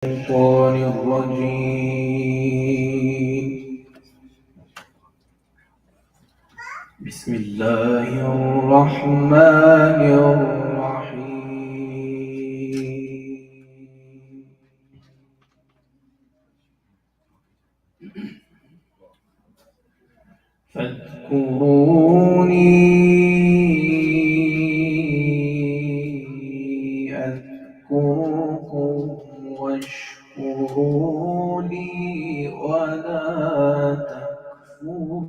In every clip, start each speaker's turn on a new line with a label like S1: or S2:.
S1: الشيطان الرجيم. بسم الله الرحمن الرحيم. فاذكروني أذكركم واشكروا لي ولا تكفرون.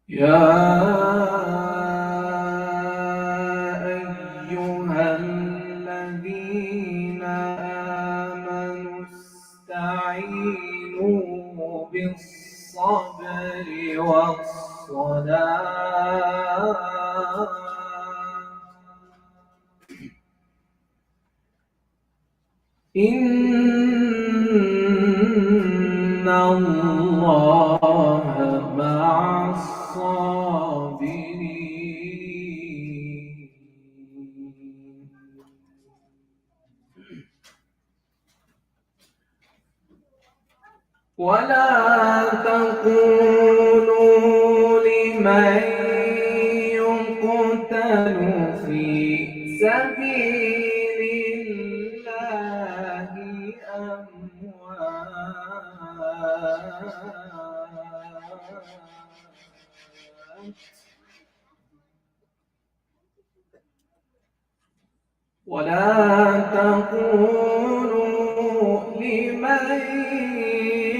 S1: يا أيها الذين آمنوا استعينوا بالصبر والصلاة إن الله مع الصابرين. ولا تقولوا لمن يقتل في سبيل الله أموات، ولا تقولوا لمن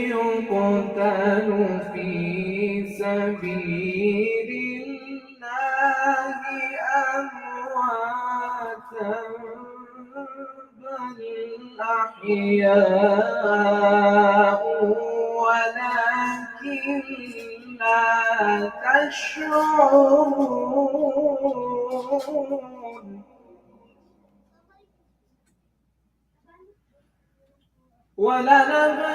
S1: يقتل في سبيل الله أمواتا بل أحياء ولكن لا تشعرون. ولنبلونكم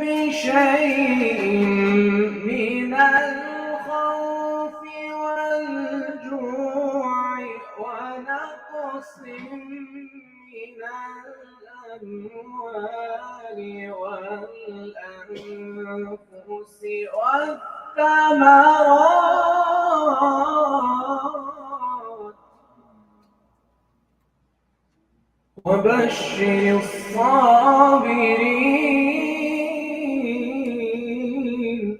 S1: بشيء من الخوف والجوع ونقص من الأموال والأنفس والثمرات وبشر الصابرين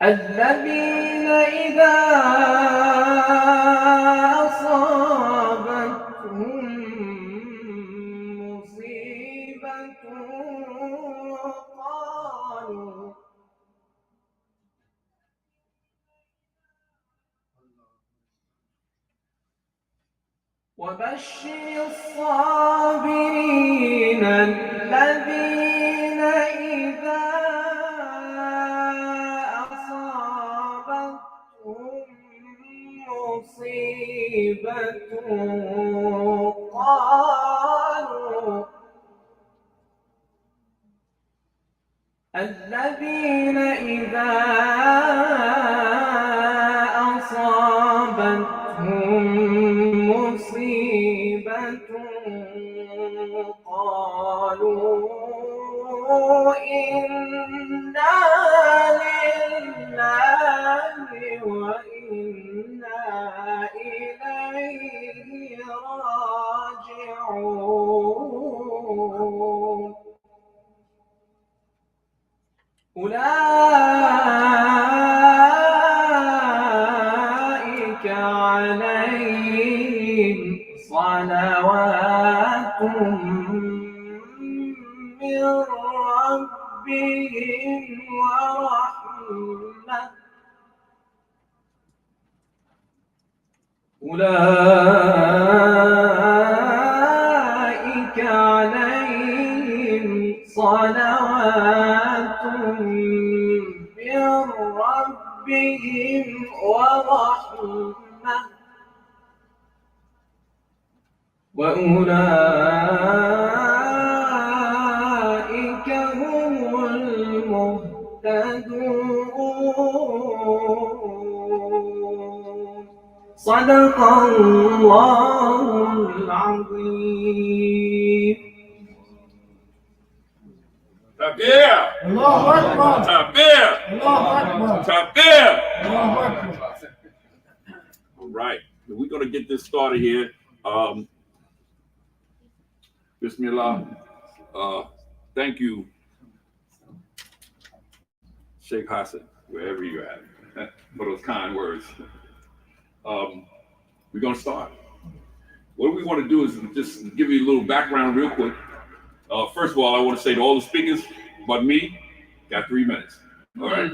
S1: الذين إذا أصابتهم مصيبة قالوا وبشر الصابرين الذين إذا أصابتهم مصيبة قالوا الذين إذا أصابتهم مصيبة قالوا إنا لله وإنا إليه راجعون. أولئك عليهم صلوات من ربهم ورحمة أولئك عليهم صلوات من ربهم ورحمة وأولئك هم مهتدون صدق الله العظيم.
S2: Tabir! Allahu Akbar! Tabir! Allahu Akbar! Tabir! Allahu Akbar! All right, we're going to get this started here. Bismillah. Thank you, Sheikh Hassan, wherever you're at, for those kind words. We're going to start. What we want to do is just give you a little background real quick. First of all, I want to say to all the speakers, but me, got 3 minutes. All right.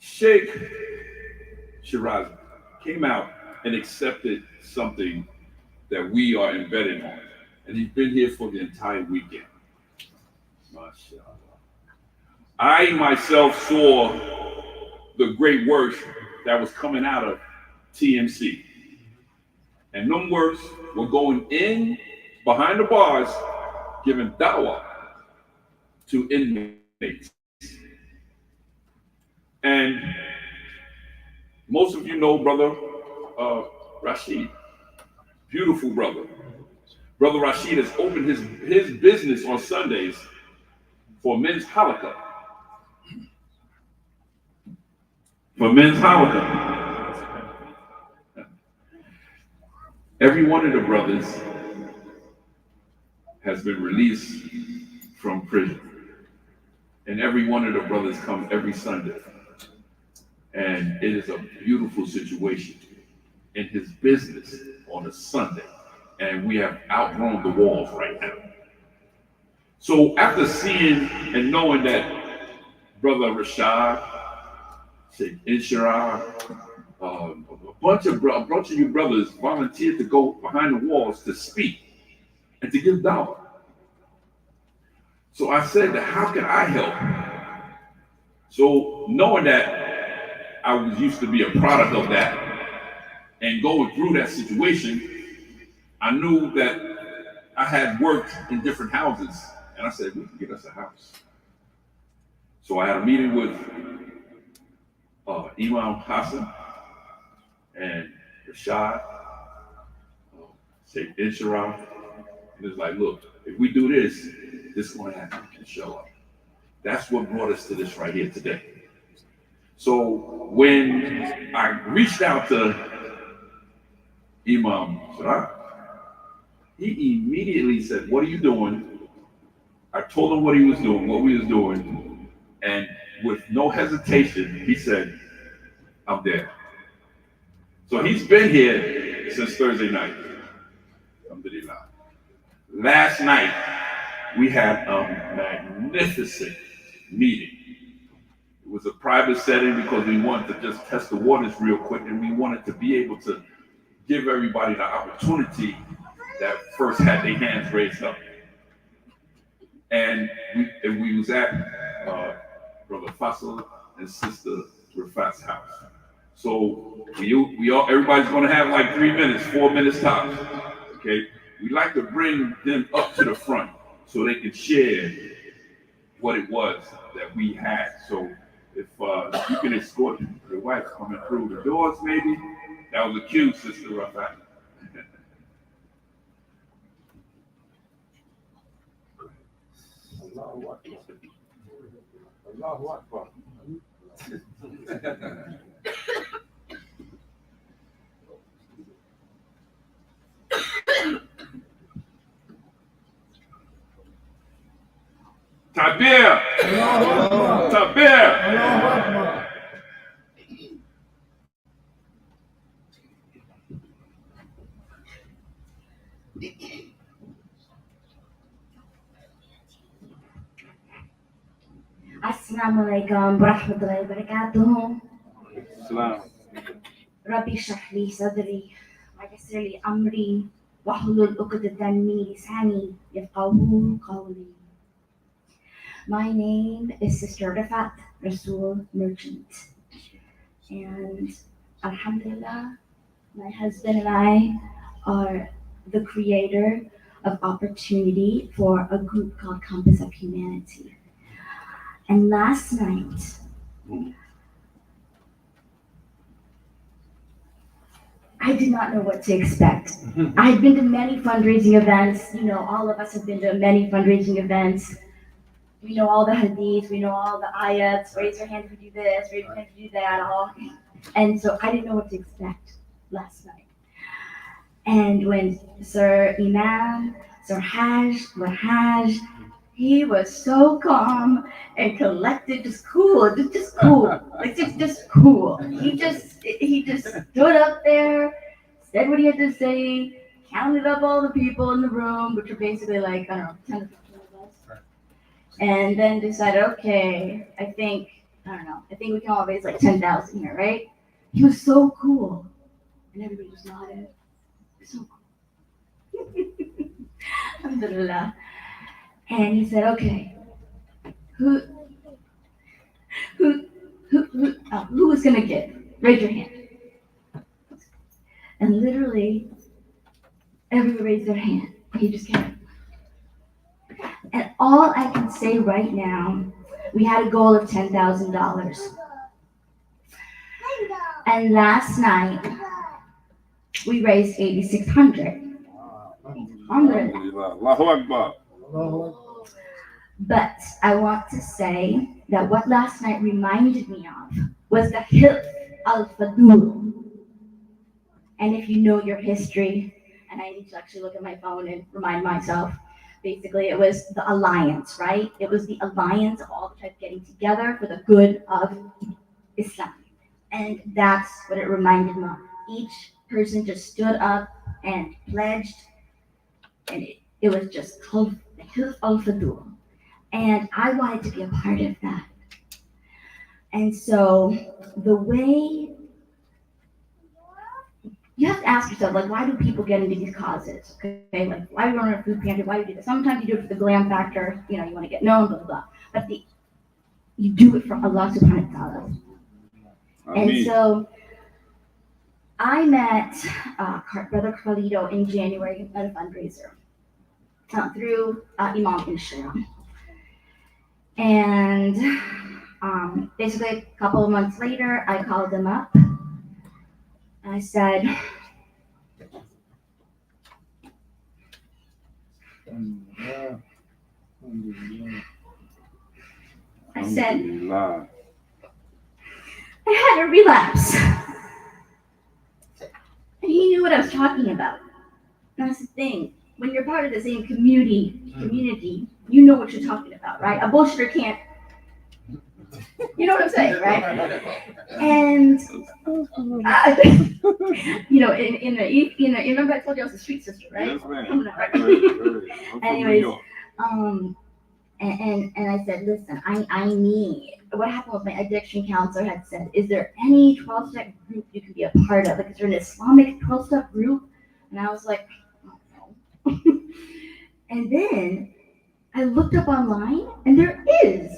S2: Sheikh Siraj came out and accepted something that we are embedded on. And he's been here for the entire weekend. MashaAllah. I myself saw the great work that was coming out of TMC. And them works were going in behind the bars, giving dawah to inmates. And most of you know Brother Rashid, beautiful brother. Brother Rashid has opened his business on Sundays for men's halaqa. For men's halaqa. Every one of the brothers has been released from prison. And every one of the brothers come every Sunday. And it is a beautiful situation in his business on a Sunday. And we have outgrown the walls right now. So after seeing and knowing that Brother Rashad, Sheikh Inshara, a bunch of you brothers volunteered to go behind the walls to speak and to give dawah. So I said, how can I help? So knowing that I was used to be a product of that and going through that situation, I knew that I had worked in different houses, and I said, we can get us a house. So I had a meeting with Imam Hassan and Rashad, Sheikh Inshara, and it's like, look, if we do this, this is going to happen, inshallah. That's what brought us to this right here today. So when I reached out to Imam Siraj, he immediately said, what are you doing? I told him what he was doing, what we was doing, and with no hesitation, he said, I'm there. So he's been here since Thursday night. Alhamdulillah. Last night, we had a magnificent meeting. It was a private setting because we wanted to just test the waters real quick, and we wanted to be able to give everybody the opportunity that first had their hands raised up. And we was at Brother Faisal and Sister Rafat's house. So everybody's going to have like 3 minutes, 4 minutes tops. Okay, we like to bring them up to the front so they can share what it was that we had. So if you can escort your wife coming through the doors, maybe that was a cue, Sister Rafat. Allahu Akbar. Allahu Akbar. Tabir! Tabir!
S3: Assalamualaikum warahmatullahi wabarakatuh.
S2: Salam.
S3: Rabbi shrah li sadri wa yassir li amri wahlul 'uqdatan min lisani yafqahu qawli. My name is Sister Rafat Rasul Merchant, and Alhamdulillah, my husband and I are the creator of Opportunity for a group called Compass of Humanity. And last night, I did not know what to expect. I had been to many fundraising events. You know, all of us have been to many fundraising events. We know all the hadiths, we know all the ayats, raise your hand if you do this, raise your hand if you do that, all. And so I didn't know what to expect last night. And when Sir Imam, Sir Wahaj, he was so calm and collected, just cool, just cool, like just cool. He just stood up there, said what he had to say, counted up all the people in the room, which are basically like, I don't know, 10 to 15 of us, and then decided, okay, I don't know, I think we can all raise like 10,000 here, right? He was so cool, and everybody just nodded. So cool. Alhamdulillah. And he said, okay, who who who is gonna give? Raise your hand. And literally, everyone raised their hand. He just kept. And all I can say right now, we had a goal of $10,000. And last night, we raised 8,600.
S2: Alhamdulillah. Allahu Akbar.
S3: But I want to say that what last night reminded me of was the Hilf al-Fadul. And if you know your history, and I need to actually look at my phone and remind myself, basically it was the alliance, right? It was the alliance of all the tribes getting together for the good of Islam. And that's what it reminded me of. Each person just stood up and pledged, and it was just called the Hilf al-Fadul. And I wanted to be a part of that. And so the way you have to ask yourself, like, why do people get into these causes? Okay, like, why do you run a food pantry? Why do you do this? Sometimes you do it for the glam factor, you know, you want to get known, blah, blah, blah. But you do it for Allah subhanahu wa ta'ala. And so I met Brother Carlito in January at a fundraiser through Imam Instagram. And basically a couple of months later, I called him up. I said, I had a relapse. And he knew what I was talking about. And that's the thing. When you're part of the same community, you know what you're talking about, right? A bullshitter can't. You know what I'm saying, right? And you know, remember I told you I was a street sister, right?
S2: Yes, ma'am.
S3: Anyways, and I said, listen, I need. What happened was my addiction counselor had said, is there any 12-step group you can be a part of? Like, is there an Islamic 12-step group? And I was like, oh, no. And then I looked up online, and there is.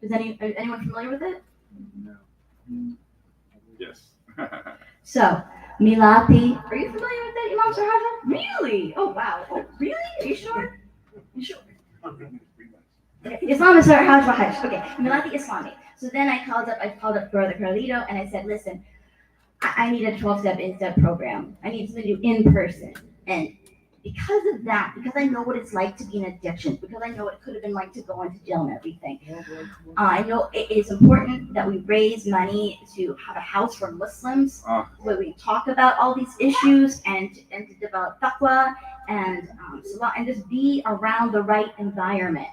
S3: Is anyone familiar with it?
S2: No. Yes.
S3: So, Milati, are you familiar with that, Imam Siraj? Really? Oh, wow. Oh, really? Are you sure? You sure? Okay. Islam is Wahaj. Okay, Milati Islami. So then I called up Brother Carlito, and I said, listen, I need a 12-step in-step program. I need something to do in person. And because of that, because I know what it's like to be in addiction, because I know what it could have been like to go into jail and everything, I know it is important that we raise money to have a house for Muslims where we talk about all these issues and to develop taqwa and salah and just be around the right environment.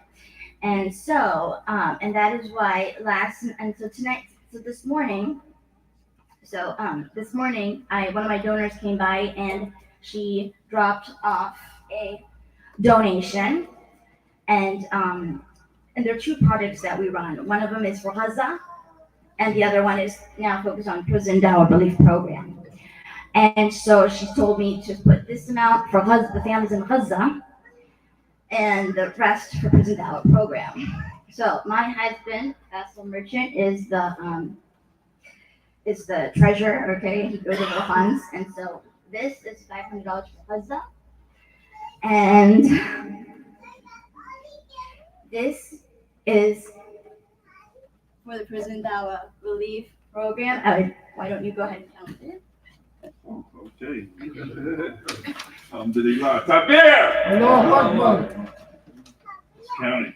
S3: And so, and that is why this morning, one of my donors came by and she dropped off a donation, and there are two projects that we run. One of them is for Gaza, and the other one is now focused on prison dawah relief program. And so she told me to put this amount for Gaza, the families in Gaza, and the rest for prison dawah program. So my husband, Faisal Merchant, is the treasurer. Okay, he goes over the funds, and so this is $500 for Gaza, and this is for the prison dawah relief program. Why don't you go ahead and count it?
S2: Oh, okay. Alhamdulillah. Tabir! Counting.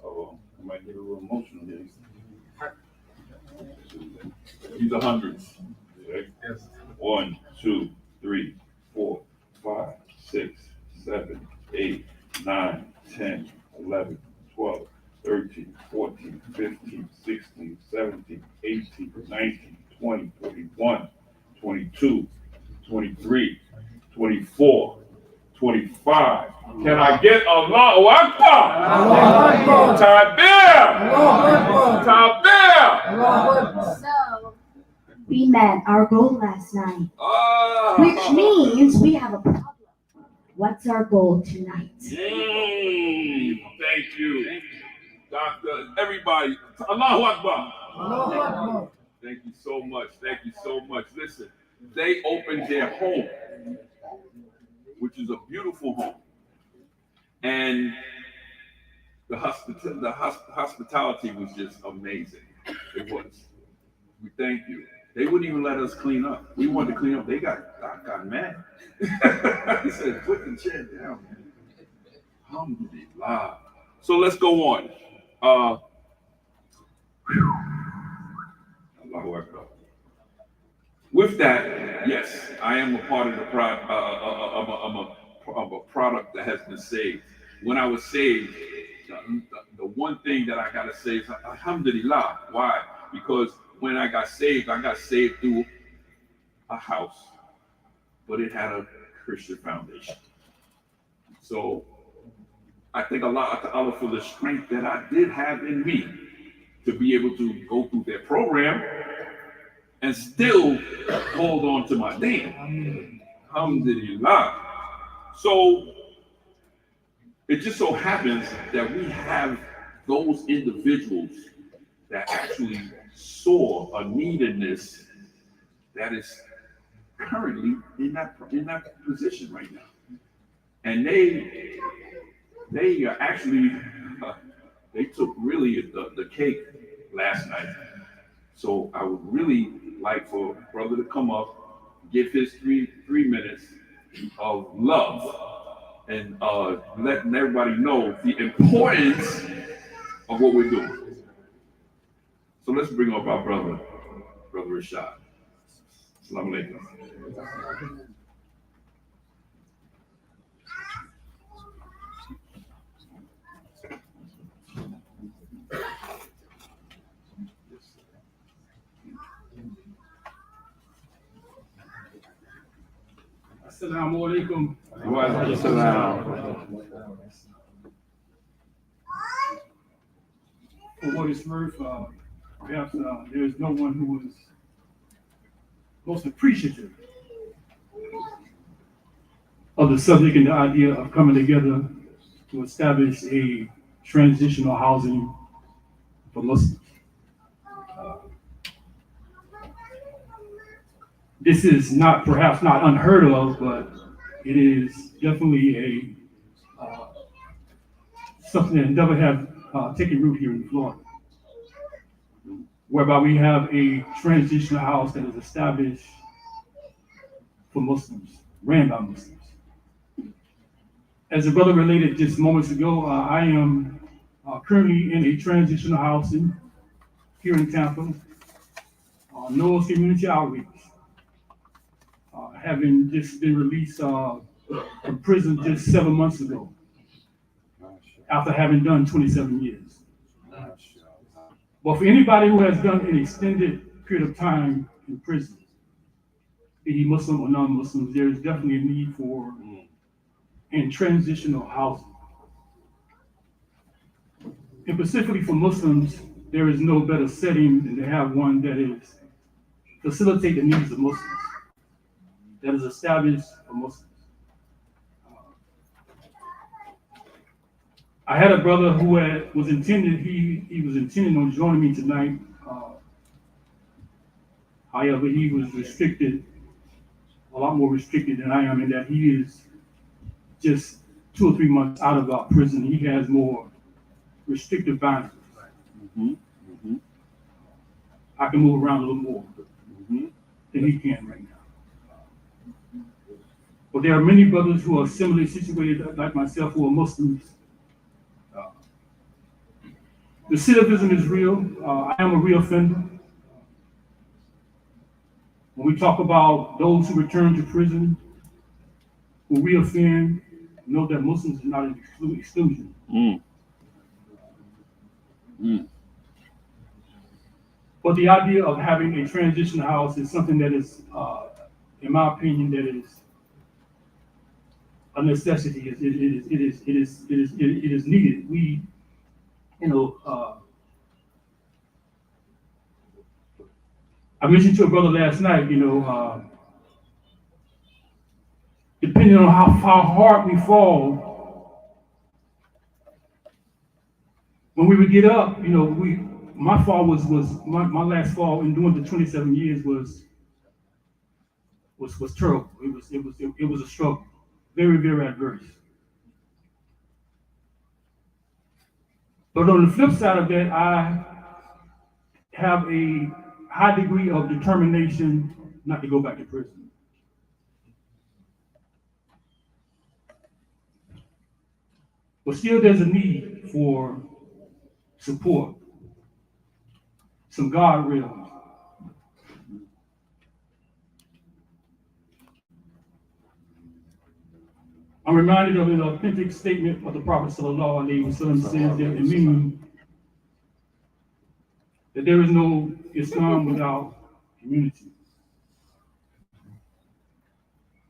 S2: Oh, I might get a little emotional here. These are hundreds. Okay? 1, 2, 3, 4, 5, 6, 7, 8, 9, 10, 11, 12, 13, 14, 15, 16, 17, 18, 19, 20, 21, 22, 23, 24, 25. Can I get Allahu Akbar? Tabir! Tabir!
S3: So, we met our goal last night, which means we have a problem. What's our goal tonight?
S2: Thank you, Doctor. Everybody, Allahu Akbar. Thank you so much. Thank you so much. Listen, they opened their home, which is a beautiful home, and the hospitality was just amazing. It was. We thank you. They wouldn't even let us clean up. We wanted to clean up. They got mad. He said, "Put the chair down, man." Alhamdulillah. So let's go on. Allahu Akbar. With that, yes, I am a part of the product. I'm a product that has been saved. When I was saved, the one thing that I gotta say is Alhamdulillah. Why? Because when I got saved through a house, but it had a Christian foundation. So I think Allah for the strength that I did have in me to be able to go through their program and still hold on to my deen. Alhamdulillah. So it just so happens that we have those individuals that actually saw a need in this that is currently in that position right now, and they actually they took really the cake last night. So I would really like for brother to come up, give his three minutes of love, and letting everybody know the importance of what we're doing. So let's bring up our brother Rashad. Assalamu alaikum.
S4: Assalamu alaikum.
S2: Wa alaikum salam.
S4: For what it's worth, perhaps there is no one who was most appreciative of the subject and the idea of coming together to establish a transitional housing for Muslims. This is perhaps not unheard of, but it is definitely something that never have taken root here in Florida, whereby we have a transitional house that is established for Muslims, ran by Muslims. As a brother related just moments ago, I am currently in a transitional housing here in Tampa, Noah's Community Outreach, having just been released from prison just 7 months ago, after having done 27 years. But for anybody who has done an extended period of time in prison, be he Muslim or non-Muslim, there is definitely a need for in transitional housing. And specifically for Muslims, there is no better setting than to have one that is facilitate the needs of Muslims, that is established for Muslims. I had a brother who was intended, he was intending on joining me tonight. However, he was restricted, a lot more restricted than I am, in that he is just 2 or 3 months out of our prison. He has more restrictive boundaries. I can move around a little more
S2: Mm-hmm.
S4: than he can right now. But there are many brothers who are similarly situated like myself who are Muslims. The recidivism is real. I am a reoffender. When we talk about those who return to prison, who reoffend, know that Muslims are not an exclusion. But the idea of having a transition house is something that is, in my opinion, that is a necessity. It is needed. We, I mentioned to a brother last night, depending on how hard we fall, when we would get up, my fall was my last fall in doing the 27 years was terrible. It was a struggle, very, very adverse. But on the flip side of that, I have a high degree of determination not to go back to prison. But still there's a need for support, some guardrails. I'm reminded of an authentic statement of the Prophet sallallahu alaihi wasallam says that it means that there is no Islam without community.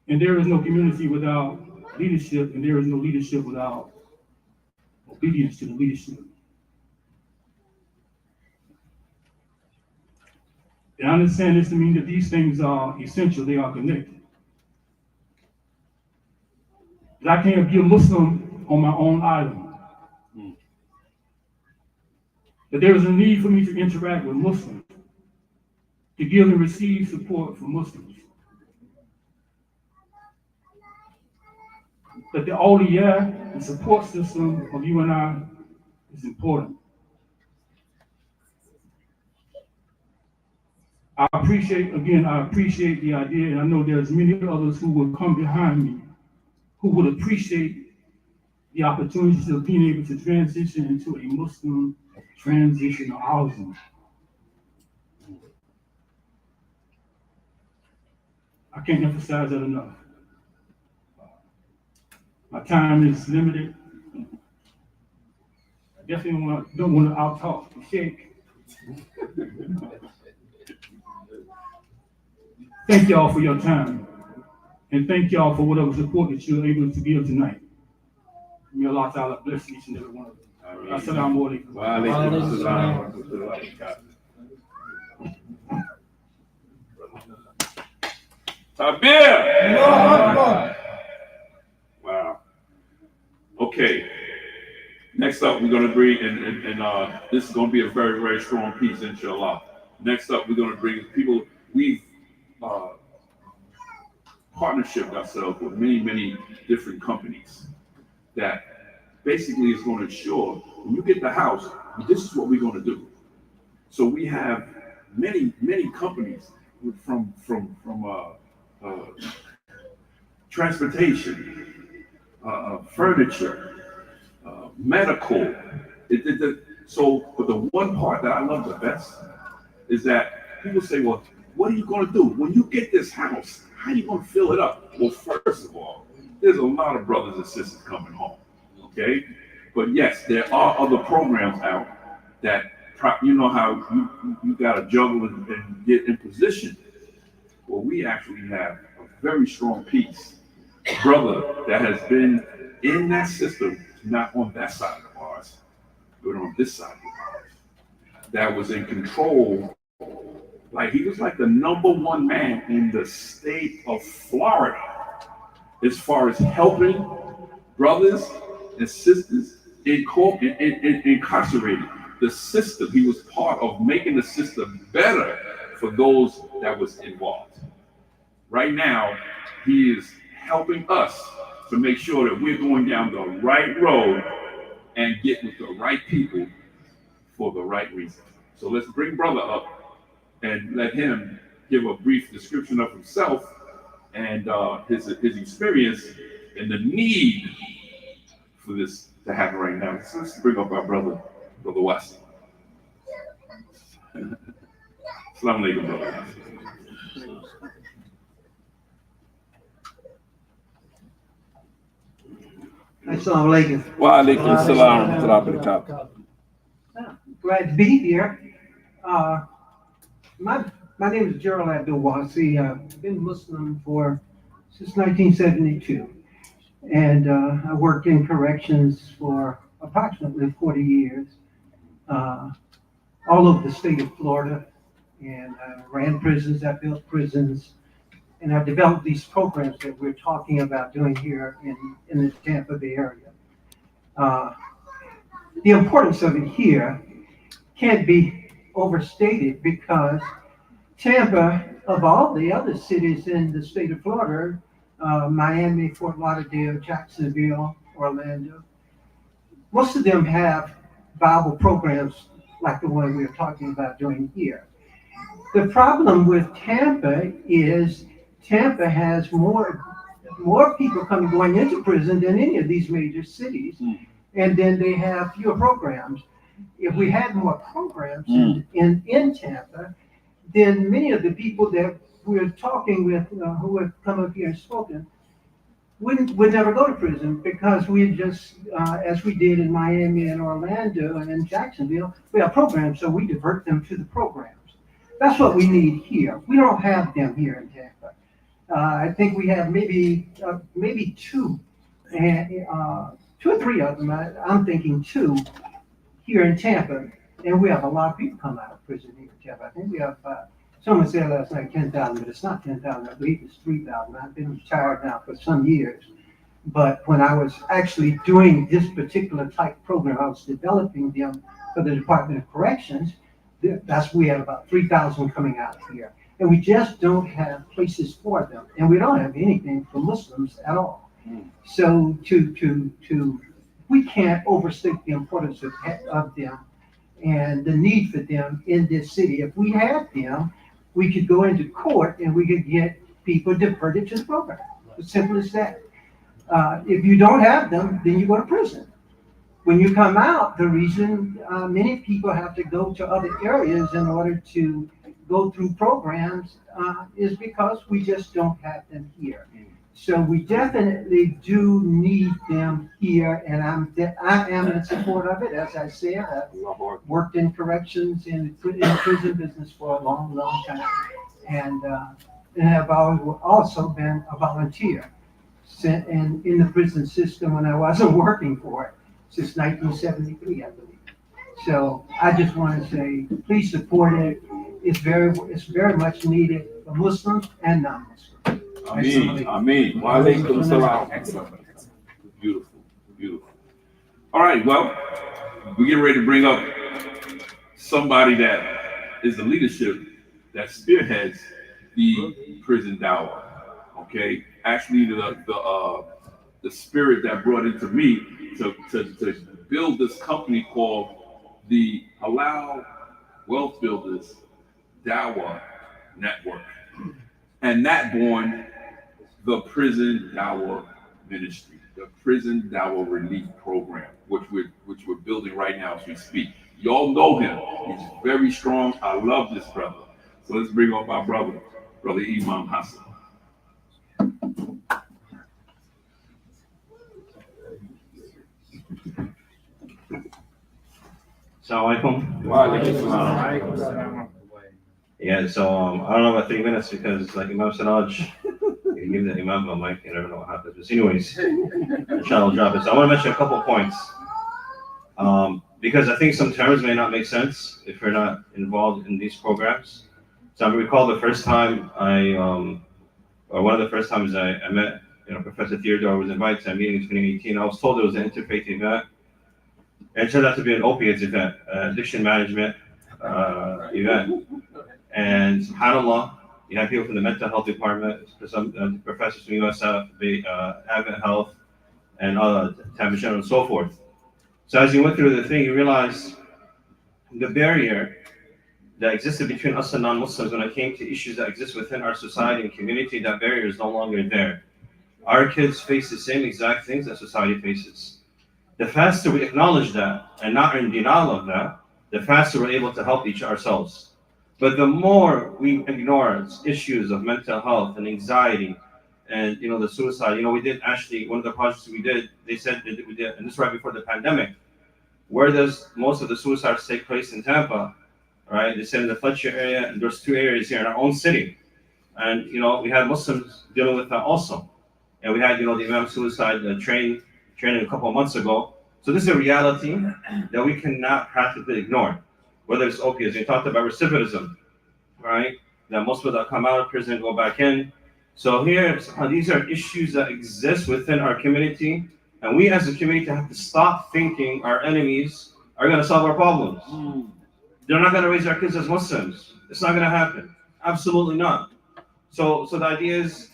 S4: And there is no community without leadership, and there is no leadership without obedience to the leadership. And I understand this to mean that these things are essential, they are connected. That I can't be a Muslim on my own island. That there is a need for me to interact with Muslims, to give and receive support from Muslims. That the awliya, the support system of you and I, is important. I appreciate the idea, and I know there's many others who will come behind me, who would appreciate the opportunities of being able to transition into a Muslim transitional housing. I can't emphasize that enough. My time is limited. I definitely don't want to out-talk the Sheikh. Thank y'all for your time. And thank y'all for whatever support that you're able to give tonight. May Allah Ta'ala bless each and every one of you. Assalamu alaikum.
S2: Tabir! Wow. Okay. Next up, we're going to bring, and this is going to be a very, very strong piece, inshallah. Next up, we're going to bring people. We've partnership ourselves with many, many different companies that basically is going to ensure when you get the house, this is what we're going to do. So we have many, many companies from transportation, furniture, medical. So, but the one part that I love the best is that people say, well, what are you going to do? When you get this house, how are you going to fill it up? Well, first of all, there's a lot of brothers and sisters coming home, okay? But yes, there are other programs out that, you know how you got to juggle and get in position. Well, we actually have a very strong piece, brother that has been in that system, not on that side of ours, but on this side of ours, that was in control. Like he was like the #1 man in the state of Florida as far as helping brothers and sisters incarcerated. The system, he was part of making the system better for those that was involved. Right now, he is helping us to make sure that we're going down the right road and get with the right people for the right reason. So let's bring brother up and let him give a brief description of himself and his experience and the need for this to happen right now. So let's bring up our brother West. Assalamu alaikum, brother.
S5: Assalamu alaikum.
S2: Wa alaikum assalam wa rahmatullahi wa barakatuh.
S5: Glad to be here. My name is Gerald Abdul Wasi. I've been Muslim since 1972, and I worked in corrections for approximately 40 years, all over the state of Florida, and I ran prisons. I built prisons, and I developed these programs that we're talking about doing here in the Tampa Bay area. The importance of it here can't be overstated because Tampa, of all the other cities in the state of Florida, Miami, Fort Lauderdale, Jacksonville, Orlando, most of them have viable programs like the one we're talking about doing here. The problem with Tampa is Tampa has more people going into prison than any of these major cities, and then they have fewer programs. If we had more programs in Tampa, then many of the people that we're talking with who have come up here and spoken would never go to prison because we just, as we did in Miami and Orlando and in Jacksonville, we have programs, so we divert them to the programs. That's what we need here. We don't have them here in Tampa. I think we have maybe two, and two or three of them. I'm thinking two here in Tampa, and we have a lot of people come out of prison here in Tampa. I think we have. Someone said last night 10,000, but it's not 10,000. I believe it's 3,000. I've been retired now for some years, but when I was actually doing this particular type of program, I was developing them for the Department of Corrections. We have about 3,000 coming out here. And we just don't have places for them, and we don't have anything for Muslims at all. So we can't overstate the importance of them and the need for them in this city. If we had them, we could go into court and we could get people diverted to the program. As simple as that. If you don't have them, then you go to prison. When you come out, the reason many people have to go to other areas in order to go through programs is because we just don't have them here. So we definitely do need them here, and I am in support of it. As I said, I've worked in corrections in prison business for a long, long time, and have also been a volunteer in the prison system when I wasn't working for it since 1973, I believe. So I just want to say, please support it. It's very much needed for Muslims and non-Muslims.
S2: Ameen. Wa alaikum salam. Beautiful, beautiful. All right, well, we're getting ready to bring up somebody that is the leadership that spearheads the prison dawah. Okay, actually, the spirit that brought it to me to build this company called the Halal Wealth Builders Dawah Network, and that born the Prison Dawah Ministry, the Prison Dawah Relief Program, which we're building right now as we speak. Y'all know him; he's very strong. I love this brother. So let's bring up our brother Imam Hassan.
S6: Assalamu alaikum. Yeah, so I don't know about 3 minutes because like Imam Siraj, you give the Imam a mic, you never know what happens. But anyways, inshallah, I'll drop it. So I want to mention a couple points. Because I think some terms may not make sense if you're not involved in these programs. So I recall the first time one of the first times I met, Professor Theodore was invited to a meeting in 2018. I was told it was an interfaith event. And it turned out to be an opiates event, addiction management event. And subhanAllah, you have people from the mental health department, some professors from USF, Advent Health, and Tampa General and so forth. So as you went through the thing, you realize the barrier that existed between us and non-Muslims when it came to issues that exist within our society and community, that barrier is no longer there. Our kids face the same exact things that society faces. The faster we acknowledge that and not in denial of that, the faster we're able to help each ourselves. But the more we ignore issues of mental health and anxiety and the suicide, we did actually one of the projects we did, they said that we did, and this right before the pandemic, where does most of the suicides take place in Tampa? Right? They said in the Fletcher area, and there's 2 areas here in our own city. And we had Muslims dealing with that also. And we had the Imam suicide training a couple of months ago. So this is a reality that we cannot practically ignore. Whether it's opiates, you talked about recidivism, right? That most people that come out of prison go back in. So here, these are issues that exist within our community, and we as a community have to stop thinking our enemies are going to solve our problems. They're not going to raise our kids as Muslims. It's not going to happen. Absolutely not. So the idea is,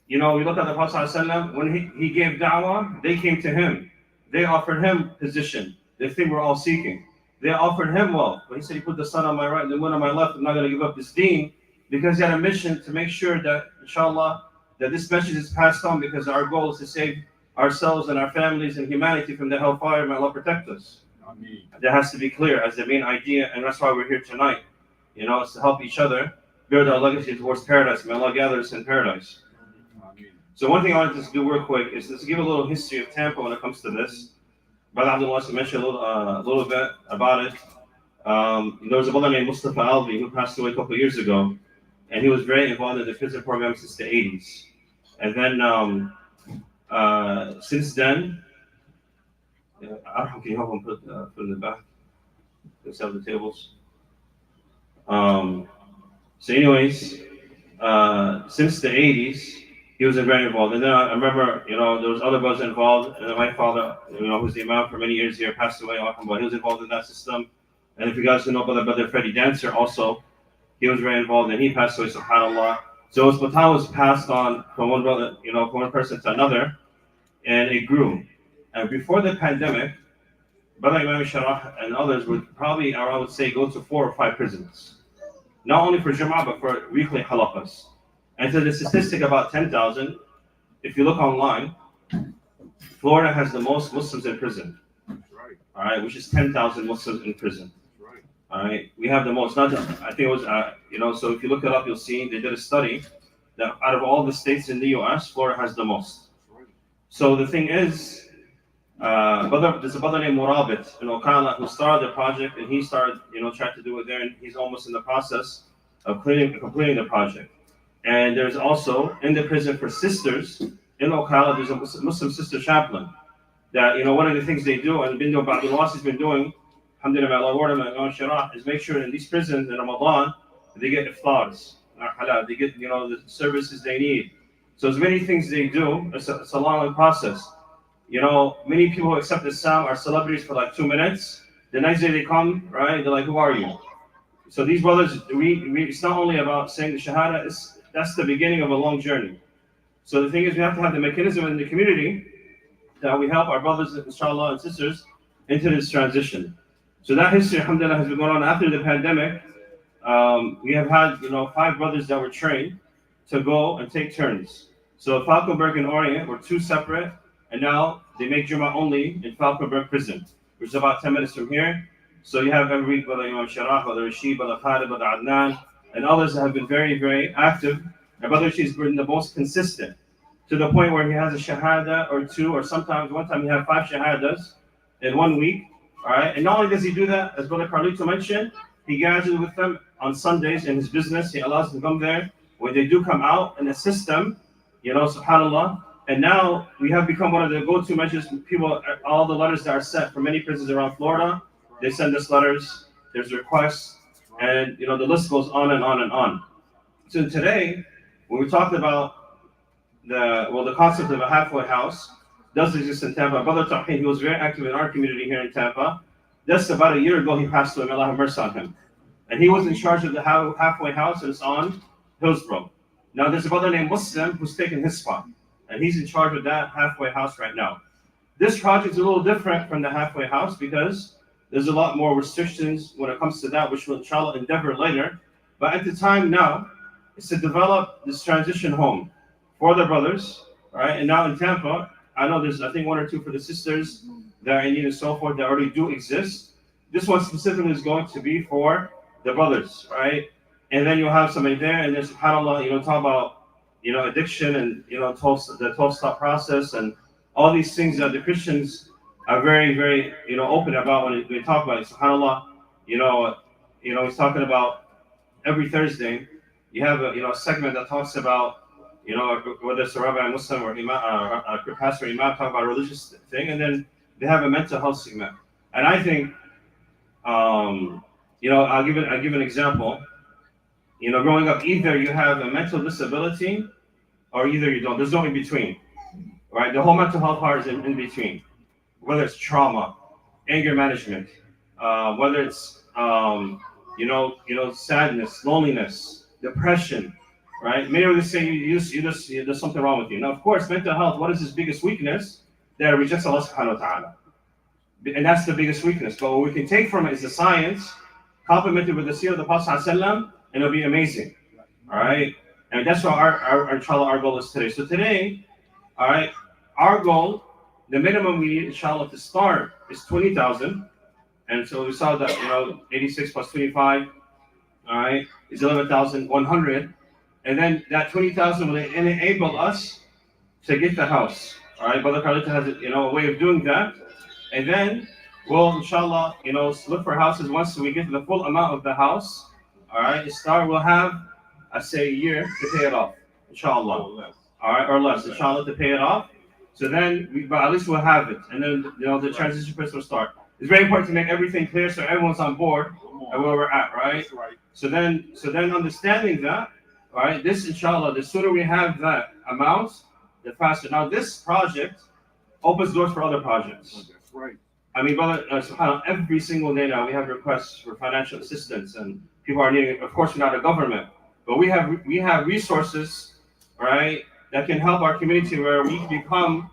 S6: we look at the Prophet ﷺ, when he gave da'wah, they came to him. They offered him position, the thing we're all seeking. They offered him wealth. But he said, he put the sun on my right and the moon on my left. I'm not going to give up this deen, because he had a mission to make sure that, inshallah, that this message is passed on, because our goal is to save ourselves and our families and humanity from the hellfire. May Allah protect us. Ameen. That has to be clear as the main idea, and that's why we're here tonight. It's to help each other build our legacy towards paradise. May Allah gather us in paradise. Ameen. So one thing I wanted to do real quick is to give a little history of Tampa when it comes to this. Brother Abdul wants to mention a little bit about it. There was a brother named Mustafa Alvi who passed away a couple of years ago, and he was very involved in the prison program since the 80s. And then since then, can you help him put in the back? Let's have the tables. So anyways, since the 80s, he was very involved. And then I remember, there was other brothers involved. And then my father, who's the Imam for many years here, passed away. He was involved in that system. And if you guys know about Brother Freddie Dancer also, he was very involved, and he passed away, subhanAllah. So his baton was passed on from one brother, from one person to another, and it grew. And before the pandemic, Brother Imam Sharaf and others would probably, or I would say, go to 4 or 5 prisons. Not only for Jum'ah, but for weekly halaqas. And so the statistic about 10,000, if you look online, Florida has the most Muslims in prison. Right. All right, which is 10,000 Muslims in prison. Right. All right, we have the most. Not just, I think it was, so if you look it up, you'll see they did a study that out of all the states in the U.S., Florida has the most. Right. So the thing is, there's a brother named Murabit in Ocala who started the project, and he started, trying to do it there, and he's almost in the process of completing the project. And there's also in the prison for sisters in Ocala, there's a Muslim sister chaplain. That one of the things they do, and Bindo Abdul Wasi's been doing, alhamdulillah, Allah is make sure in these prisons in Ramadan they get iftars, they get the services they need. So there's many things they do. It's a long process. Many people who accept Islam are celebrities for like 2 minutes. The next day they come, right? They're like, who are you? So these brothers, it's not only about saying the Shahada, that's the beginning of a long journey. So the thing is, we have to have the mechanism in the community that we help our brothers, inshallah, and sisters into this transition. So that history, alhamdulillah, has been going on after the pandemic. We have had, 5 brothers that were trained to go and take turns. So Falkenberg and Orient were 2 separate, and now they make Jummah only in Falkenberg prison, which is about 10 minutes from here. So you have every week, Brother Imam Sharaf, Brother Rashid, Brother Khalid, Brother Adnan, and others that have been very, very active. And Brother Rashid has been the most consistent, to the point where he has a shahada or 2, or sometimes one time he had 5 shahadas in 1 week. All right. And not only does he do that, as Brother Carlito mentioned, he gathers with them on Sundays in his business. He allows them to come there. When they do come out and assist them, subhanAllah. And now we have become one of the go-to measures. People, all the letters that are sent from many prisons around Florida, they send us letters. There's requests, and the list goes on and on and on. So today, when we talked about the concept of a halfway house does exist in Tampa. Brother Tawheed, he was very active in our community here in Tampa. Just about a year ago, he passed away. May Allah have mercy on him. And he was in charge of the halfway house, and it's on Hillsborough. Now, there's a brother named Muslim who's taken his spot, and he's in charge of that halfway house right now. This project is a little different from the halfway house because There's a lot more restrictions when it comes to that, which we'll inshallah endeavor later. But at the time now, is to develop this transition home for the brothers, right? And now in Tampa, I know there's I think one or two for the sisters that are in need and so forth that already do exist. This one specifically is going to be for the brothers, right? And then you'll have somebody there, and then subhanAllah, talk about, addiction and, the 12-step process and all these things that the Christians are very, very, open about when they talk about it. SubhanAllah, he's talking about every Thursday, you have a segment that talks about, whether it's a rabbi, Muslim, or imam, a pastor, or imam, talk about a religious thing, and then they have a mental health segment. And I think, I'll give an example. Growing up, either you have a mental disability, or either you don't. There's no in between, right? The whole mental health part is in between. Whether it's trauma, anger management, whether it's sadness, loneliness, depression, right? Many of them say there's something wrong with you. Now, of course, mental health. What is his biggest weakness? That it rejects Allah Subhanahu wa Taala, and that's the biggest weakness. But what we can take from it is the science, complemented with the seerah of the Prophet ﷺ, and it'll be amazing. All right, and that's what our goal is today. So today, all right, our goal, the minimum we need, inshallah, to start is 20,000. And so we saw that, 86 plus 25, all right, is 11,100. And then that 20,000 will enable us to get the house. All right, Brother Carlito has a way of doing that. And then we'll, inshallah, look for houses once we get to the full amount of the house. All right, we'll have, I say, a year to pay it off, inshallah. All right, or less, inshallah, to pay it off. So then, but at least we'll have it. And then, the transition process will start. It's very important to make everything clear so everyone's on board and where we're at, right? So then understanding that, all right, this, inshallah, the sooner we have that amount, the faster. Now, this project opens doors for other projects.
S2: That's right.
S6: I mean, brother, subhanAllah, every single day now we have requests for financial assistance, and people are needing. Of course, we're not a government, but we have resources, right, that can help our community where we can become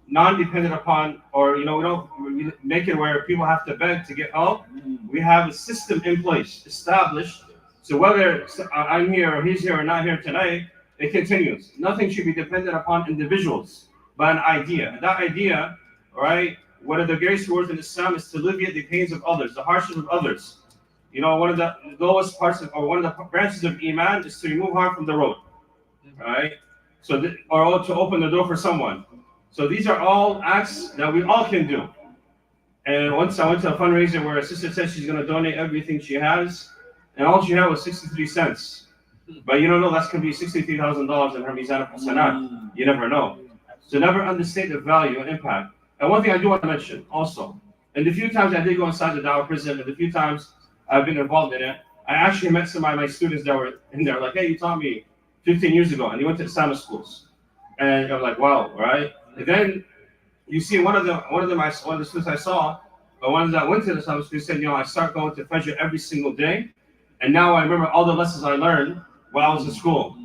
S6: non-dependent upon, or we don't make it where people have to beg to get help. We have a system in place, established. So whether I'm here or he's here or not here tonight, it continues. Nothing should be dependent upon individuals, but an idea. And that idea, right, one of the greatest words in Islam is to alleviate the pains of others, the hardships of others. One of the lowest parts of, or one of the branches of Iman is to remove harm from the road, right? So, or to open the door for someone. So these are all acts that we all can do. And once I went to a fundraiser where a sister said she's going to donate everything she has, and all she had was 63 cents. But you don't know that's going to be $63,000 in her mizan of hasanat. You never know. So never understate the value and impact. And one thing I do want to mention also, and the few times I did go inside the Dawah prison, and the few times I've been involved in it, I actually met some of my students that were in there, like, hey, you taught me 15 years ago, and they went to Islamic schools. And I'm like, wow, right? And then you see one of the students I saw, the ones that went to the Islamic school, said, I start going to Fajr every single day, and now I remember all the lessons I learned while I was in school.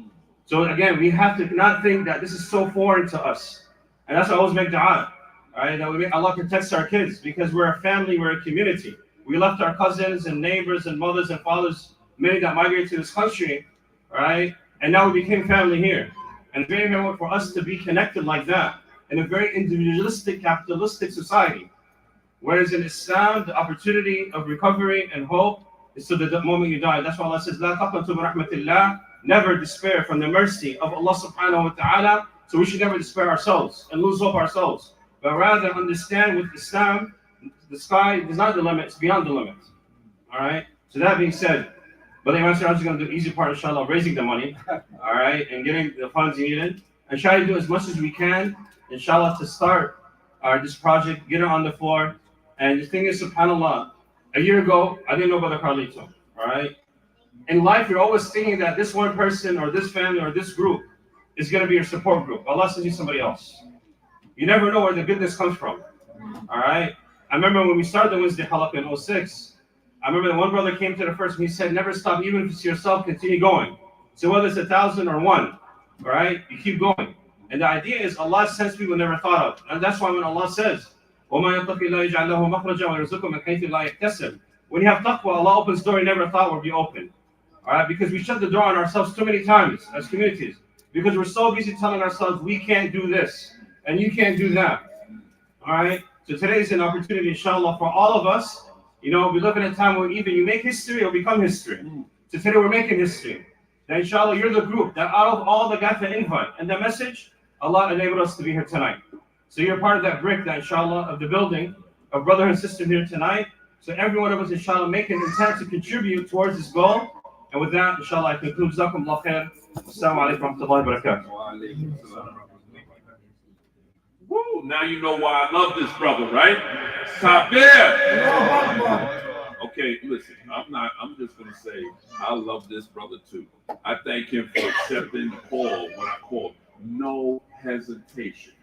S6: So again, we have to not think that this is so foreign to us. And that's why I always make dua, right? That Allah protects our kids, because we're a family, we're a community. We left our cousins and neighbors and mothers and fathers, many that migrated to this country, right? And now we became family here. And it's very important for us to be connected like that in a very individualistic, capitalistic society. Whereas in Islam, the opportunity of recovery and hope is to the moment you die. That's why Allah says, "La taqnatu min rahmatillah." Never despair from the mercy of Allah subhanahu wa ta'ala. So we should never despair ourselves and lose hope ourselves, but rather understand with Islam, the sky is not the limit, it's beyond the limit. All right? So that being said, but Imam Siraj is going to do the easy part, inshallah, of raising the money, all right, and getting the funds needed, and try to do as much as we can, inshallah, to start this project, get it on the floor. And the thing is, subhanAllah, a year ago, I didn't know about the Carlito, all right? In life, you're always thinking that this one person or this family or this group is going to be your support group. Allah sends you somebody else. You never know where the goodness comes from, all right? I remember when we started the Wednesday halaqa in 06, I remember that one brother came to the first and he said, never stop, even if it's yourself, continue going. So whether it's 1,000 or 1, all right, you keep going. And the idea is Allah sends people never thought of. And that's why when Allah says, وَمَا يَتَّقِ اللَّهَ يَجْعَلْ لَهُ مَخْرَجًا وَيَرْزُقْهُ مِنْ حَيْثُ لَا يَحْتَسِبُ. When you have taqwa, Allah opens door you never thought would be open. All right, because we shut the door on ourselves too many times as communities. Because we're so busy telling ourselves we can't do this and you can't do that. All right, so today is an opportunity, inshallah, for all of us. You know, we live in a time where either you make history or become history. So today we're making history. Now, inshallah, you're the group that out of all that got the invite and the message, Allah enabled us to be here tonight. So you're part of that brick, that inshallah, of the building of brother and sister here tonight. So every one of us, inshallah, make an intent to contribute towards this goal. And with that, inshallah, I conclude. Jazakumullah khair. Assalamu alaikum wa rahmatullahi wa barakatuh.
S2: Woo, now you know why I love this brother, right? Tabir! Okay, listen, I'm just gonna say I love this brother too. I thank him for accepting the call when I called. No hesitation.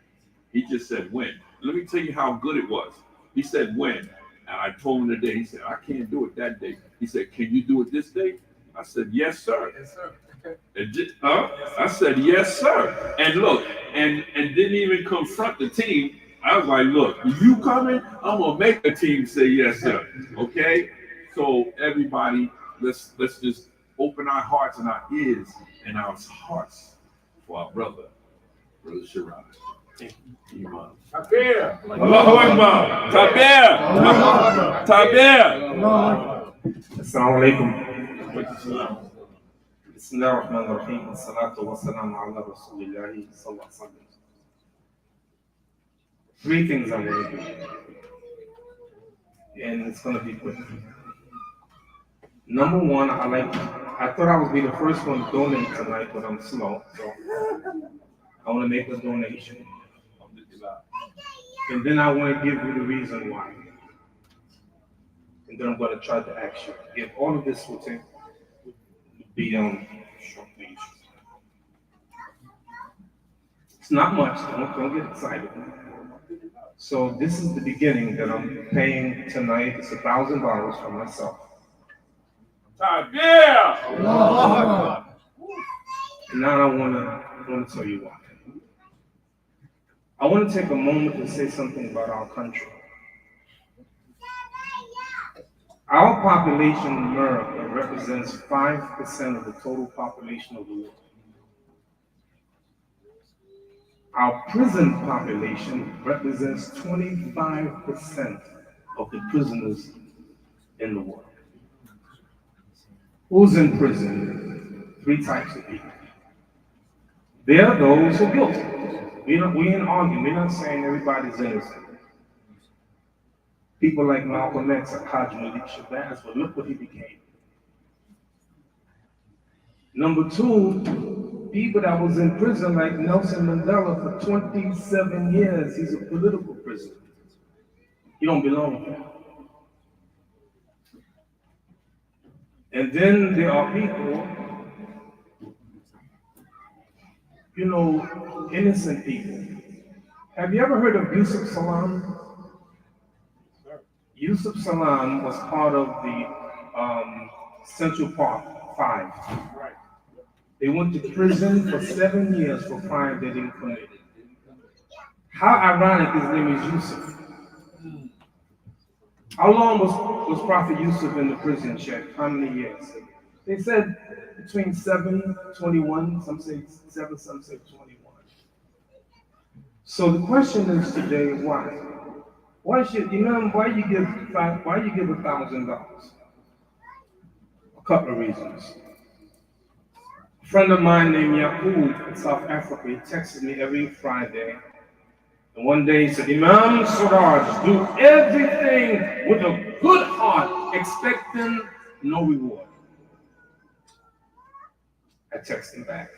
S2: He just said when. Let me tell you how good it was. He said when. And I told him the day. He said, I can't do it that day. He said, can you do it this day? I said, yes, sir. Yes, sir. I said, yes, sir. And look, and didn't even confront the team. I was like, look, you coming? I'm gonna make the team say yes, sir. Okay? So everybody, let's just open our hearts and our ears and our hearts for our brother Siraj. Imam.
S1: Tabir.
S2: Allahu Akbar. Tabir. Tabir.
S7: Assalamu alaikum. Bismillah ar-Rahman ar-Rahim. As-salatu wa-salamu ala Rasulillahi sallallahu alaihi wasallam. Three things I'm going to do. And it's going to be quick. Number one, I thought I would be the first one to donate tonight, but I'm slow. So I want to make a donation. And then I want to give you the reason why. And then I'm going to try to ask you. If all of this will be short, please. It's not much. Don't get excited. So this is the beginning that I'm paying tonight. It's $1,000 for myself.
S2: Tabir.
S7: And now I want to tell you why. I want to take a moment to say something about our country. Our population in America represents 5% of the total population of the world. Our prison population represents 25% of the prisoners in the world. Who's in prison? Three types of people. There are those who are guilty. We ain't arguing. We're not saying everybody's innocent. People like Malcolm X and Hajj Malik Shabazz, but look what he became. Number two, people that was in prison like Nelson Mandela for 27 years. He's a political prisoner. He don't belong here. And then there are people, innocent people. Have you ever heard of Yusuf Salam? Yusuf Salam was part of the Central Park 5. Right. They went to prison for 7 years for crime they didn't commit. How ironic his name is Yusuf. How long was Prophet Yusuf in the prison check? How many years? They said between 7, 21, some say 7, some say 21. So the question is today, why? Why you give $1,000? A couple of reasons. A friend of mine named Yaqub in South Africa, he texted me every Friday. And one day he said, Imam Siraj, do everything with a good heart, expecting no reward. I text him back.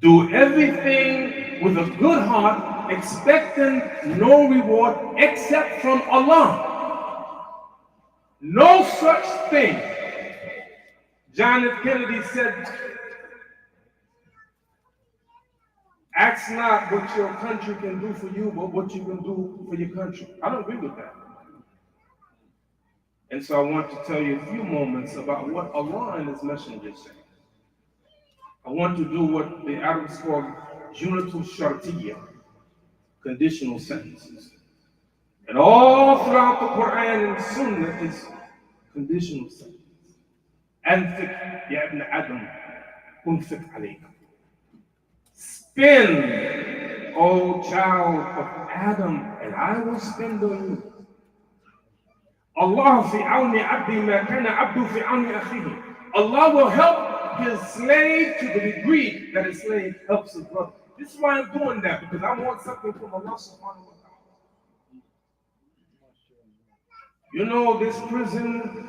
S7: Do everything with a good heart, expecting no reward except from Allah. No such thing. John F. Kennedy said, ask not what your country can do for you, but what you can do for your country. I don't agree with that. And so I want to tell you a few moments about what Allah and His Messenger say. I want to do what the Arabs call Junatul Shartiyya. conditional sentences. And all throughout the Quran and Sunnah is conditional sentences. أنفق يا ابن آدم أنفق عليك. Spend, O child of Adam, and I will spend on you. Allah fi awni abdi ma kana abdu fi awni akhihi. Allah will help his slave to the degree that his slave helps his brother. This is why I'm doing that, because I want something from Allah subhanahu wa ta'ala. You know, this prison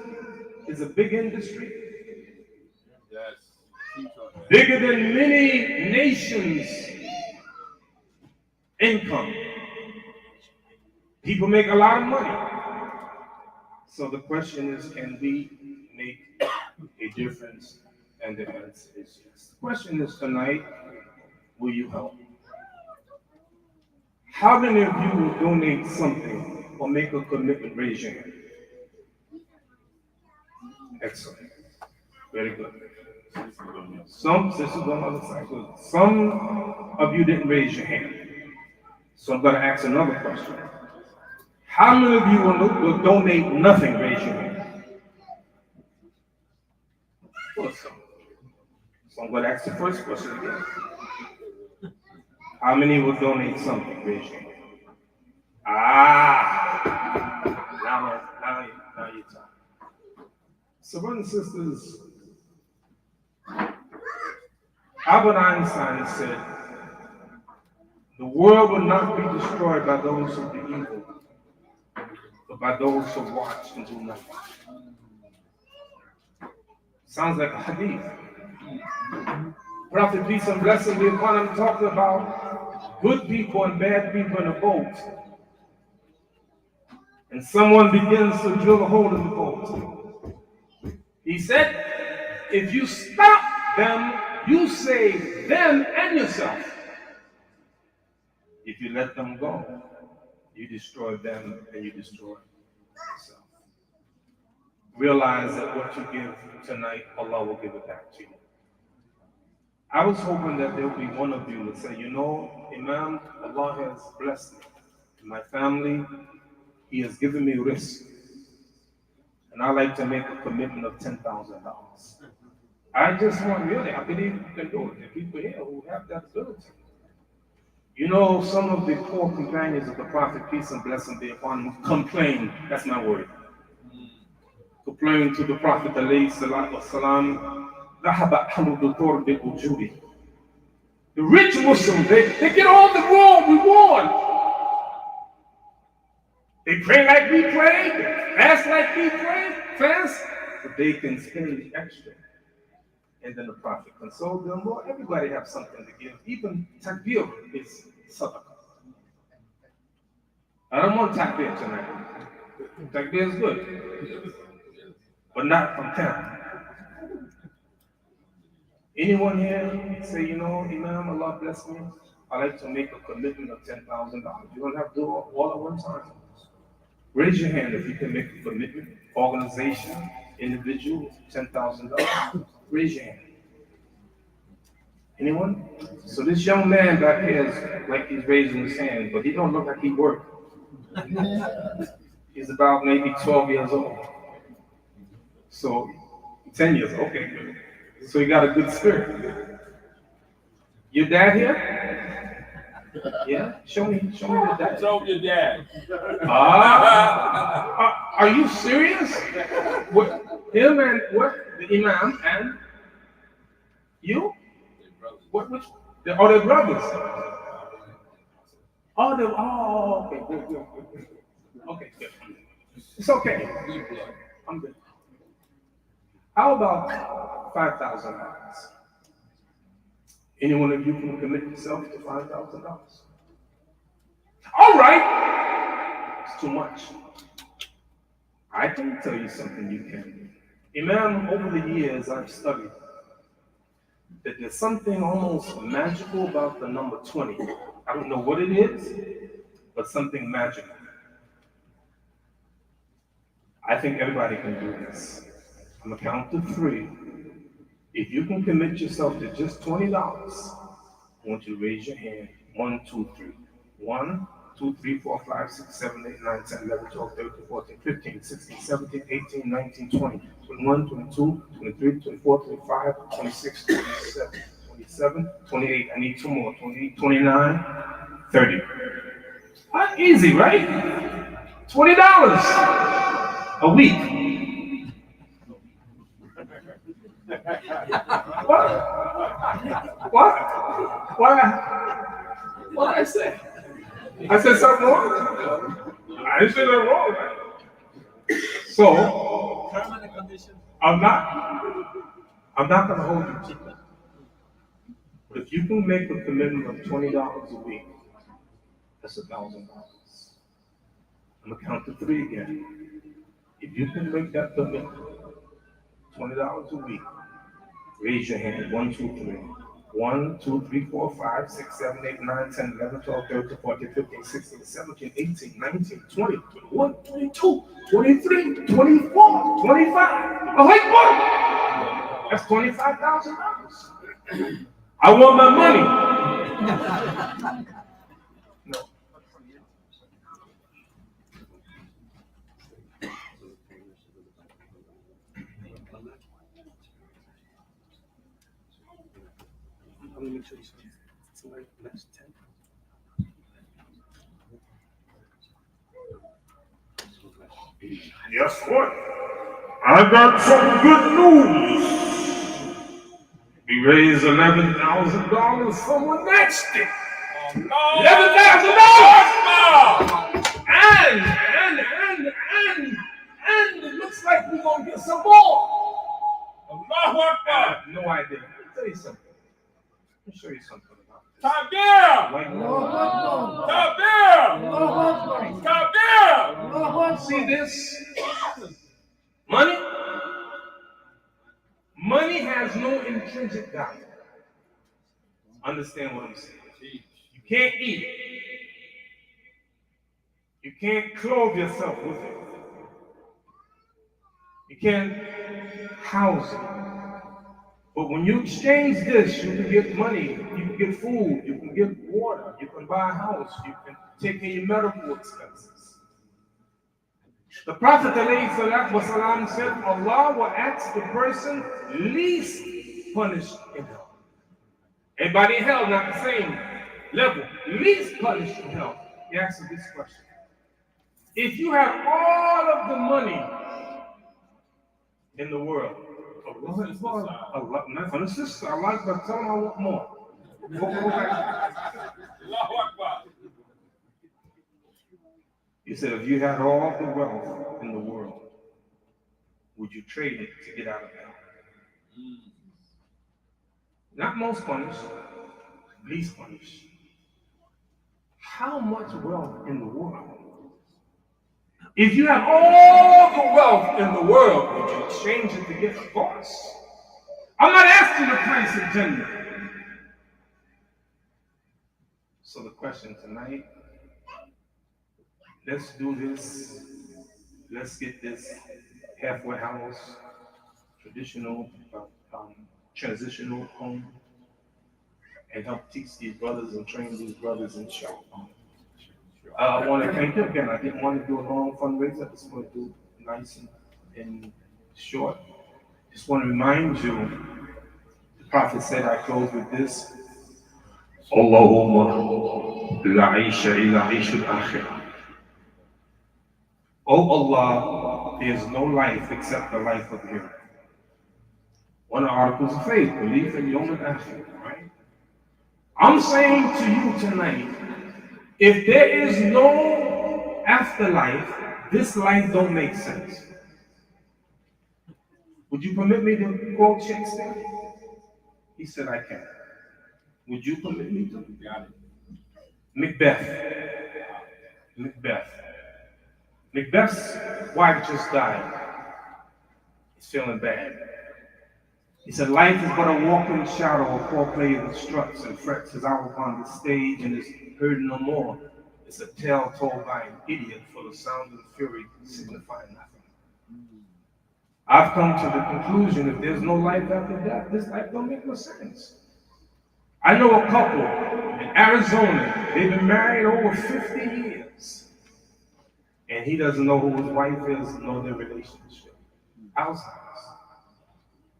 S7: is a big industry.
S2: Yes.
S7: Bigger than many nations' income. People make a lot of money. So the question is, can we make a difference? And the answer is yes. The question is tonight, will you help? How many of you will donate something or make a commitment? Raise your hand. Excellent. Very good. Some of you didn't raise your hand. So I'm going to ask another question. How many of you will donate nothing? Raise your hand. Awesome. So I'm going to ask the first question again. How many will donate something? Raise your hand. Now you're talking. So, brothers and sisters, Albert Einstein said, the world will not be destroyed by those who do evil, but by those who watch and do nothing. Sounds like a hadith. Prophet, peace and blessing be upon him, talking about good people and bad people in a boat. And someone begins to drill a hole in the boat. He said, if you stop them, you save them and yourself. If you let them go, you destroy them and you destroy yourself. Realize that what you give tonight, Allah will give it back to you. I was hoping that there would be one of you that say, you know, Imam, Allah has blessed me. My family, He has given me risk. And I like to make a commitment of $10,000. I just want, really, I believe you can do it. There are people here who have that ability. You know, some of the poor companions of the Prophet, peace and blessing be upon him, complain. That's my word. Complain to the Prophet, alayhi salatu wasalam, the rich Muslims, they get all the reward. They pray like we pray, they fast like we fast, but they can spend extra. And then the Prophet consoled them, Lord, everybody have something to give. Even takbir is sadaqah. I don't want takbir tonight. Takbir is good, but not from town. Anyone here say, you know, Imam, Allah bless me, I like to make a commitment of $10,000. You don't have to do it all at one time. Raise your hand if you can make a commitment. Organization, individual, $10,000. Raise your hand. Anyone? So this young man back here is like he's raising his hand, but he don't look like he worked. He's about maybe 12 years old. So 10 years, okay. So he got a good spirit. Your dad here? Yeah? Show me your dad.
S2: Show your dad.
S7: Are you serious? What, him and what? The Imam and you? Which? They're brothers. Okay, good. Okay, good. It's okay. I'm good. How about $5,000? Any one of you can commit yourself to $5,000? All right. It's too much. I can tell you something you can. Imam, over the years I've studied that there's something almost magical about the number 20. I don't know what it is, but something magical. I think everybody can do this. I'm gonna count to 3. If you can commit yourself to just $20, I want you to raise your hand. 1, 2, 3. 1, 2, 3, 4, 5, 6, 7, 8, 9, 10, 11, 12, 13, 14, 15, 16, 17, 18, 19, 20, 21, 22, 23, 24, 25, 26, 27, 27, 28. I need two more. 28, 29, 30. Easy, right? $20 a week. What? What? Why? What did I say? I said something wrong? I didn't say nothing wrong, right? So, I'm not going to hold you to that. But if you can make a commitment of $20 a week, that's $1,000. I'm going to count to 3 again. If you can make that commitment, $20 a week, raise your hand. 1, 2, 3. 1, 2, 3, 4, 5, 6, 7, 8, 9, 10, 11, 12, 13, 14, 15, 16, 17, 18, 19, 20, 21, 22, 23, 24, 25. Oh, wait, what? That's $25,000. I want my money. No. Let me make sure it's like last 10. Yes, what? I got some good news. We raised $11,000 from a nightstick. $11,000! And it looks like we're going to get some more. I have no idea. Let me tell you something. Let me show you something about this. Top down! See this? Money? Money has no intrinsic value. Understand what I'm saying? You can't eat it. You can't clothe yourself with it. You can't house it. But when you exchange this, you can get money, you can get food, you can get water, you can buy a house, you can take care of your medical expenses. The Prophet ﷺ said, Allah will ask the person least punished in hell. Everybody in hell, not the same level. Least punished in hell. He asks this question. If you have all of the money in the world, Allah, sister, I like, but tell him I want more. He said, if you had all the wealth in the world, would you trade it to get out of hell? Not most punished, least punished. How much wealth in the world? If you have all the wealth in the world, would you exchange it to get a course? I'm not asking the price of Jannah. So the question tonight, let's do this. Let's get this halfway house, traditional, transitional home, and help teach these brothers and train these brothers in show. I want to thank you again. I didn't want to do a long fundraiser. I just want to do nice and short. Just want to remind you, the Prophet said, I close with this. Allahumma la aisha illa aisha al-akhirah. Oh Allah, there is no life except the life of Him. One of the articles of faith, belief in Yom al-Akhir, right? I'm saying to you tonight, if there is no afterlife, this life don't make sense. Would you permit me to quote Shakespeare? He said, I can. Would you permit me to? Macbeth. Macbeth's wife just died. He's feeling bad. He said, life is but a walking shadow, a poor player that struts and frets his hour upon the stage and is heard no more. It's a tale told by an idiot full of sound and fury, signifying nothing. I've come to the conclusion if there's no life after death, this life don't make no sense. I know a couple in Arizona, they've been married over 50 years. And he doesn't know who his wife is, know their relationship. Alzheimer's.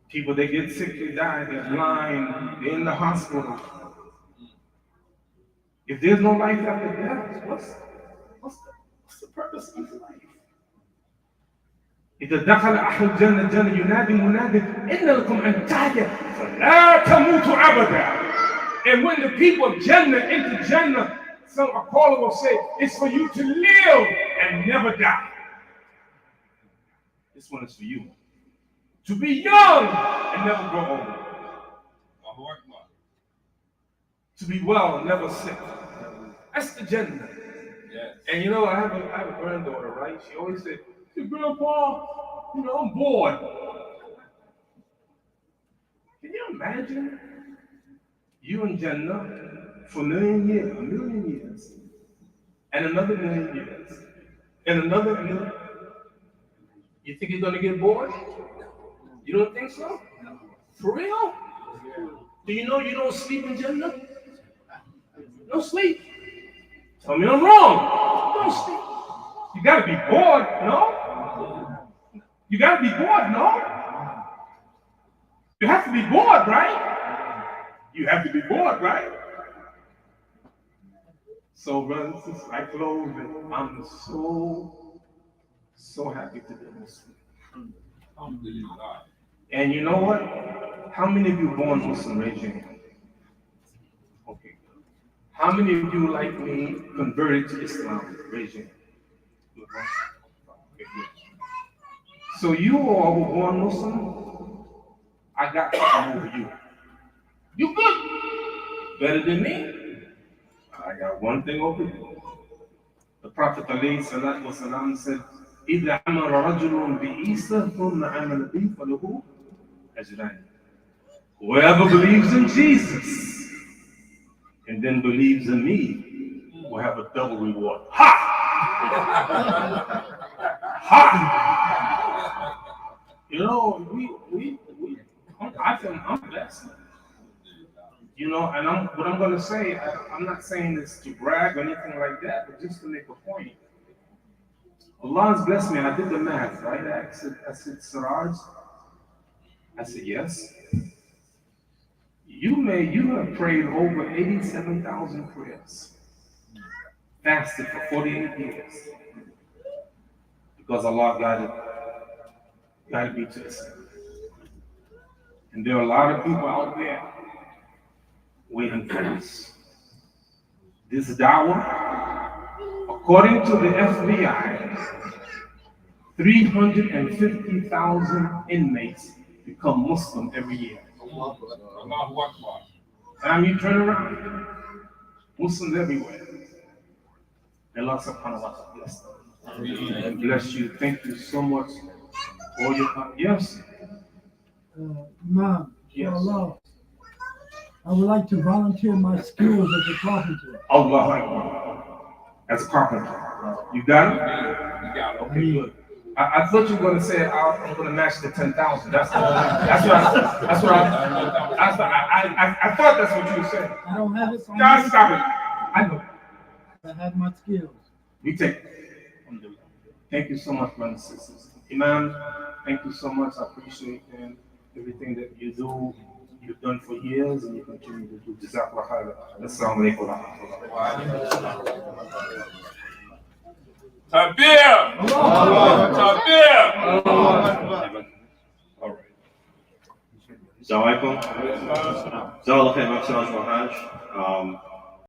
S7: People, they get sick, they die, they're blind, they're in the hospital. If there's no life after death, what's the purpose of life? إذا دخل أهل الجنة ينادي مناد إن لكم أن تحيا فلا تموتوا أبدا. And when the people of Jannah enter Jannah, a caller will say, it's for you to live and never die. This one is for you. To be young and never grow old. To be well and never sick. That's the Jannah. Yes. And you know, I have a granddaughter, right? She always said, hey, Grandpa, I'm bored. Can you imagine you in Jannah for a million years, and another million years, and another million? You think you're gonna get bored? You don't think so? For real? Do you know you don't sleep in Jannah? No sleep. Tell me I'm wrong. Don't sleep. You gotta be bored, no? You gotta be bored, no? You have to be bored, right? You have to be bored, right? So, brothers and sisters, I close and I'm so happy to be Muslim. And you know what? How many of you born Muslim? Raise your hand. Okay. How many of you, like me, converted to Islam? Raise your hand. Okay, good. So you all were born Muslim, I got something over you. You good? Better than me? I got one thing over you. The Prophet ﷺ said, إِذَا عَمَرَ رَجُلٌ بِإِيسَى ثُمَّ عَمَلَ بِهِ فَلَهُ أَجْرَانِ. Whoever believes in Jesus and then believes in me will have a double reward. Ha! Ha! You know, I think I'm blessed. You know, and what I'm going to say, I'm not saying this to brag or anything like that, but just to make a point. Allah has blessed me. I did the math, right? I said, Siraj. I said, yes. You have prayed over 87,000 prayers. Fasted for 48 years. Because Allah guided me to this. And there are a lot of people out there waiting for us. This da'wah, according to the FBI, 350,000 inmates become Muslim every year. Time you turn around, Muslims everywhere. Allah subhanahu wa ta'ala bless them. And bless you. Thank you so much for your time. Yes.
S8: Imam,
S7: Yes.
S8: Allah, I would like to volunteer my skills as a carpenter.
S7: Allah Akbar. As a carpenter. You got it? You got it. Okay, good. I thought you were going to say I'm going to match the 10,000. That's what I thought that's what you were saying.
S8: I don't have it. So
S7: Just stop it. I know.
S8: I have my skills.
S7: We take it. Thank you so much, brothers and sisters. Imam, thank you so much. I appreciate everything that you do. You've done for years and you continue to do. Jazakallah khair. Assalamu alaikum wa rahmatullah.
S2: Tabir! Tabir!
S6: All right. Assalamu alaikum. Jazakallah khair, Siraj Wahaj.